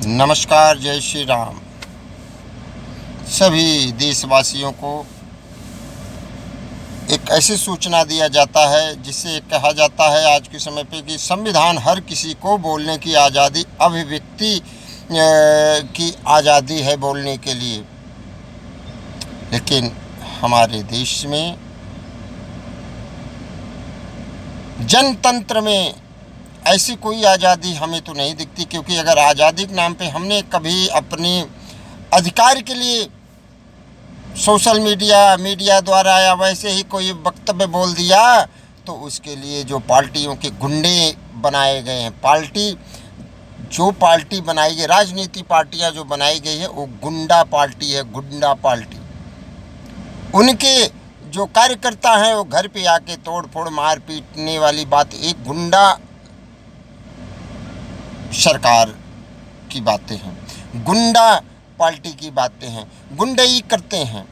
नमस्कार, जय श्री राम। सभी देशवासियों को एक ऐसी सूचना दिया जाता है जिससे कहा जाता है आज के समय पे कि संविधान हर किसी को बोलने की आज़ादी, अभिव्यक्ति की आज़ादी है बोलने के लिए। लेकिन हमारे देश में जनतंत्र में ऐसी कोई आज़ादी हमें तो नहीं दिखती, क्योंकि अगर आज़ादी के नाम पे हमने कभी अपने अधिकार के लिए सोशल मीडिया द्वारा या वैसे ही कोई वक्तव्य बोल दिया तो उसके लिए जो पार्टियों के गुंडे बनाए गए हैं, पार्टी बनाई गई, राजनीति पार्टियां जो बनाई गई है वो गुंडा पार्टी है, गुंडा पार्टी। उनके जो कार्यकर्ता हैं वो घर पे आके तोड़ फोड़ मार पीटने वाली बात, एक गुंडा सरकार की बातें हैं, गुंडा पार्टी की बातें हैं, गुंडई करते हैं।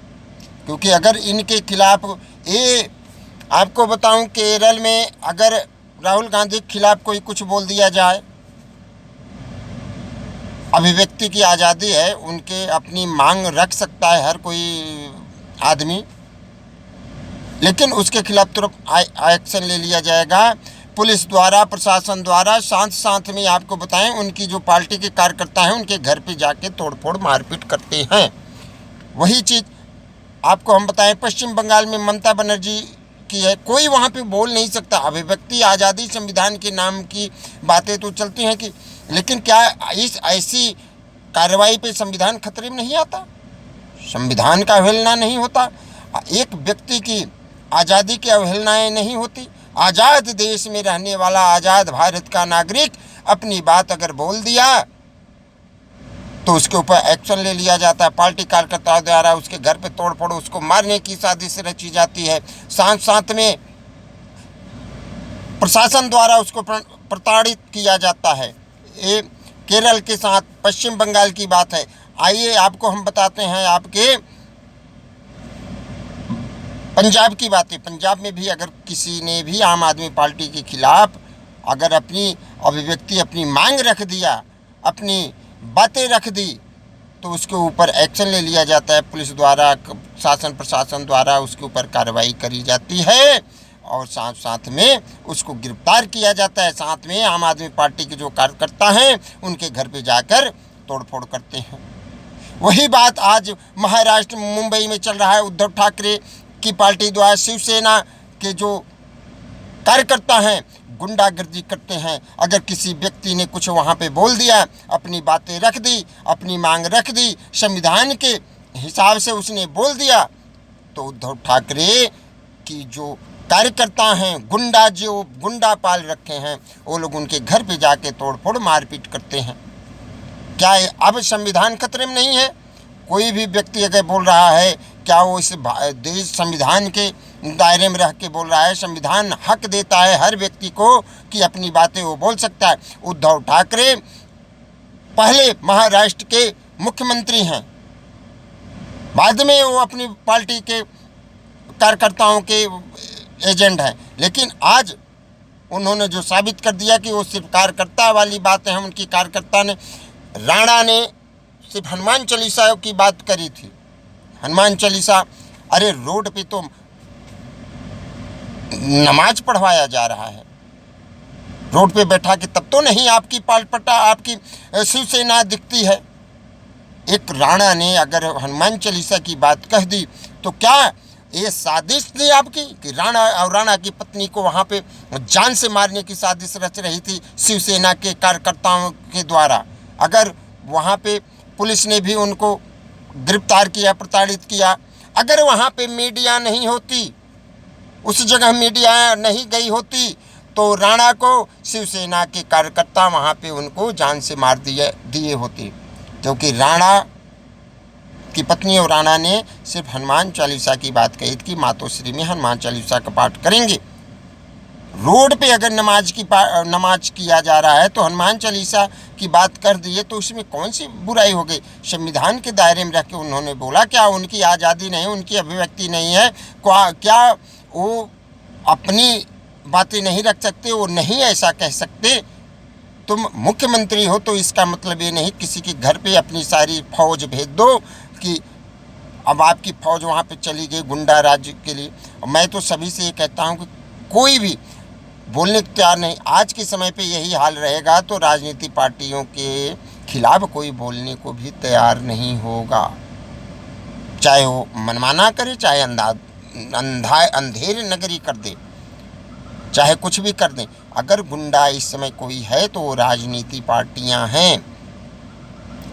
क्योंकि अगर इनके खिलाफ ये आपको बताऊं, केरल में अगर राहुल गांधी के खिलाफ कोई कुछ बोल दिया जाए, अभिव्यक्ति की आज़ादी है, उनके अपनी मांग रख सकता है हर कोई आदमी, लेकिन उसके खिलाफ तुरंत एक्शन ले लिया जाएगा पुलिस द्वारा, प्रशासन द्वारा। साथ में आपको बताएं, उनकी जो पार्टी के कार्यकर्ता हैं उनके घर पे जाके तोड़फोड़ मारपीट करते हैं। वही चीज़ आपको हम बताएं, पश्चिम बंगाल में ममता बनर्जी की है, कोई वहाँ पे बोल नहीं सकता। अभिव्यक्ति आज़ादी, संविधान के नाम की बातें तो चलती हैं कि, लेकिन क्या इस ऐसी कार्रवाई पे संविधान खतरे में नहीं आता? संविधान का अवहेलना नहीं होता? एक व्यक्ति की आज़ादी की अवहेलनाएँ नहीं होती? आज़ाद देश में रहने वाला आज़ाद भारत का नागरिक अपनी बात अगर बोल दिया तो उसके ऊपर एक्शन ले लिया जाता है। पार्टी कार्यकर्ताओं द्वारा उसके घर पे तोड़फोड़, उसको मारने की साजिश रची जाती है। साथ में प्रशासन द्वारा उसको प्रताड़ित किया जाता है। ये केरल के साथ पश्चिम बंगाल की बात है। आइए आपको हम बताते हैं आपके पंजाब की बातें। पंजाब में भी अगर किसी ने भी आम आदमी पार्टी के खिलाफ अगर अपनी अभिव्यक्ति, अपनी मांग रख दिया, अपनी बातें रख दी, तो उसके ऊपर एक्शन ले लिया जाता है पुलिस द्वारा, शासन प्रशासन द्वारा उसके ऊपर कार्रवाई करी जाती है और साथ में उसको गिरफ्तार किया जाता है। साथ में आम आदमी पार्टी के जो कार्यकर्ता हैं उनके घर पे जाकर तोड़फोड़ करते हैं। वही बात आज महाराष्ट्र मुंबई में चल रहा है। उद्धव ठाकरे की पार्टी द्वारा शिवसेना के जो कार्यकर्ता हैं गुंडागर्दी करते हैं। अगर किसी व्यक्ति ने कुछ वहाँ पे बोल दिया, अपनी बातें रख दी, अपनी मांग रख दी, संविधान के हिसाब से उसने बोल दिया, तो उद्धव ठाकरे की जो कार्यकर्ता हैं, गुंडा पाल रखे हैं, वो लोग उनके घर पे जाके तोड़फोड़ मारपीट करते हैं। क्या अब संविधान खतरे में नहीं है? कोई भी व्यक्ति अगर बोल रहा है, क्या वो इस देश संविधान के दायरे में रह के बोल रहा है? संविधान हक देता है हर व्यक्ति को कि अपनी बातें वो बोल सकता है। उद्धव ठाकरे पहले महाराष्ट्र के मुख्यमंत्री हैं, बाद में वो अपनी पार्टी के कार्यकर्ताओं के एजेंट हैं, लेकिन आज उन्होंने जो साबित कर दिया कि वो सिर्फ कार्यकर्ता वाली बातें हैं। उनकी कार्यकर्ता ने, राणा ने सिर्फ हनुमान चालीसा की बात करी थी। हनुमान चालीसा, अरे रोड पे तो नमाज पढ़वाया जा रहा है, रोड पे बैठा के तब तो नहीं आपकी पालपटा, आपकी शिवसेना दिखती है। एक राणा ने अगर हनुमान चालीसा की बात कह दी तो क्या ये साजिश थी आपकी कि राणा की पत्नी को वहाँ पे जान से मारने की साजिश रच रही थी शिवसेना के कार्यकर्ताओं के द्वारा? अगर वहाँ पे पुलिस ने भी उनको गिरफ्तार किया, प्रताड़ित किया, अगर वहाँ पे मीडिया नहीं होती, उस जगह मीडिया नहीं गई होती, तो राणा को शिवसेना के कार्यकर्ता वहाँ पे उनको जान से मार दिए होते। क्योंकि राणा की पत्नी और राणा ने सिर्फ हनुमान चालीसा की बात कही थी कि मातोश्री में हनुमान चालीसा का पाठ करेंगे। रोड पे अगर नमाज किया जा रहा है तो हनुमान चालीसा की बात कर दिए तो उसमें कौन सी बुराई हो गई? संविधान के दायरे में रख के उन्होंने बोला। क्या उनकी आज़ादी नहीं, उनकी अभिव्यक्ति नहीं है? क्या वो अपनी बातें नहीं रख सकते? वो नहीं ऐसा कह सकते? तुम मुख्यमंत्री हो तो इसका मतलब ये नहीं किसी के घर पे अपनी सारी फौज भेज दो कि अब आपकी फौज वहाँ पे चली गई गुंडा राज के लिए। मैं तो सभी से ये कहता हूँ कि कोई भी बोलने को तैयार नहीं। आज के समय पे यही हाल रहेगा तो राजनीतिक पार्टियों के खिलाफ कोई बोलने को भी तैयार नहीं होगा, चाहे वो मनमाना करे, चाहे अंधेर नगरी कर दे, चाहे कुछ भी कर दें। अगर गुंडा इस समय कोई है तो वो राजनीतिक पार्टियां हैं।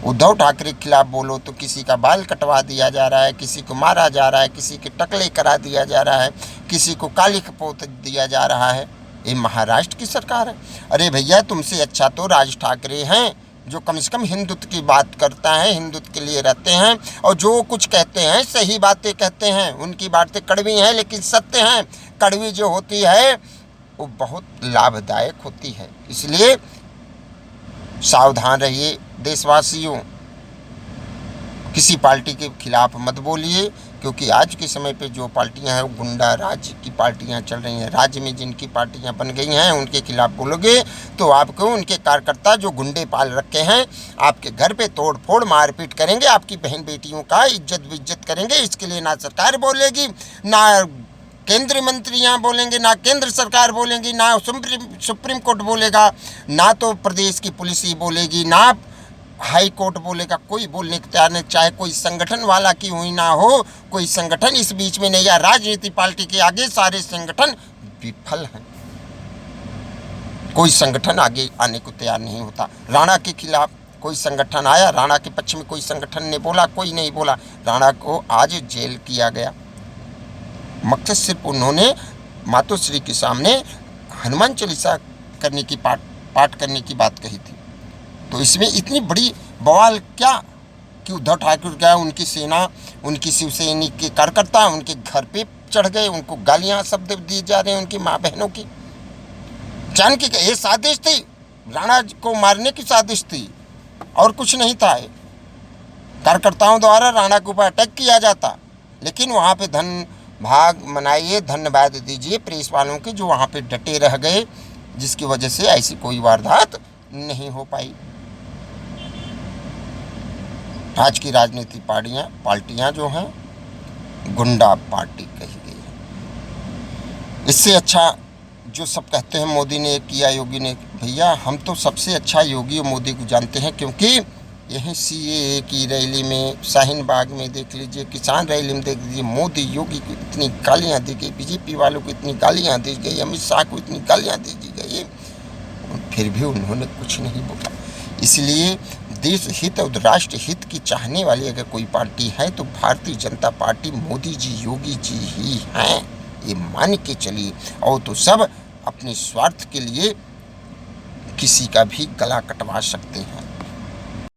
उद्धव ठाकरे के खिलाफ बोलो तो किसी का बाल कटवा दिया जा रहा है, किसी को मारा जा रहा है, किसी के टकले करा दिया जा रहा है, किसी को काली पोत दिया जा रहा है। ये महाराष्ट्र की सरकार है। अरे भैया, तुमसे अच्छा तो राज ठाकरे हैं जो कम से कम हिंदुत्व की बात करता है, हिंदुत्व के लिए रहते हैं और जो कुछ कहते हैं सही बातें कहते हैं। उनकी बातें कड़वी हैं लेकिन सत्य हैं। कड़वी जो होती है वो बहुत लाभदायक होती है। इसलिए सावधान रहिए देशवासियों, किसी पार्टी के खिलाफ मत बोलिए, क्योंकि आज के समय पे जो पार्टियां हैं वो गुंडा राज की पार्टियां चल रही हैं। राज्य में जिनकी पार्टियां बन गई हैं उनके खिलाफ बोलोगे तो आपको उनके कार्यकर्ता जो गुंडे पाल रखे हैं आपके घर पे तोड़ फोड़ मारपीट करेंगे, आपकी बहन बेटियों का इज्जत करेंगे। इसके लिए ना सरकार बोलेगी, ना केंद्रीय मंत्रियां बोलेंगे, ना केंद्र सरकार बोलेंगी, ना सुप्रीम कोर्ट बोलेगा, ना तो प्रदेश की पुलिस ही बोलेगी, ना हाई कोर्ट बोलेगा। कोई बोलने को तैयार नहीं। चाहे कोई संगठन वाला की हुई ना हो, कोई संगठन इस बीच में नहीं है। राजनीतिक पार्टी के आगे सारे संगठन विफल हैं। कोई संगठन आगे आने को तैयार नहीं होता। राणा के खिलाफ कोई संगठन आया, राणा के पक्ष में कोई संगठन ने बोला, कोई नहीं बोला। राणा को आज जेल किया गया। मकसद सिर्फ उन्होंने मातोश्री के सामने हनुमान चालीसा करने की पाठ करने की बात कही थी। तो इसमें इतनी बड़ी बवाल क्या कि उद्धव ठाकरे क्या, उनकी सेना, उनकी शिवसेना के कार्यकर्ता उनके घर पे चढ़ गए, उनको गालियां शब्द दिए जा रहे हैं, उनकी माँ बहनों की। जान की ये साजिश थी, राणा को मारने की साजिश थी और कुछ नहीं था। कार्यकर्ताओं द्वारा राणा के ऊपर अटैक किया जाता, लेकिन वहाँ पे धन भाग मनाइए, धन्यवाद दीजिए प्रेस वालों के जो वहाँ पे डटे रह गए, जिसकी वजह से ऐसी कोई वारदात नहीं हो पाई। आज की राजनीतिक पार्टियां जो हैं गुंडा पार्टी कही गई है। इससे अच्छा जो सब कहते हैं मोदी ने किया, योगी ने, भैया हम तो सबसे अच्छा योगी और मोदी को जानते हैं, क्योंकि यहीं CAA की रैली में, शाहीन बाग में देख लीजिए, किसान रैली में देख लीजिए, मोदी योगी को इतनी गालियाँ दी गई, BJP वालों को इतनी गालियाँ दी गई, अमित शाह को इतनी गालियाँ दी गई, फिर भी उन्होंने कुछ नहीं बोला। इसलिए देश हित और राष्ट्र हित की चाहने वाली अगर कोई पार्टी है तो भारतीय जनता पार्टी, मोदी जी, योगी जी ही हैं, ये मान के चलिए। और तो सब अपने स्वार्थ के लिए किसी का भी गला कटवा सकते हैं।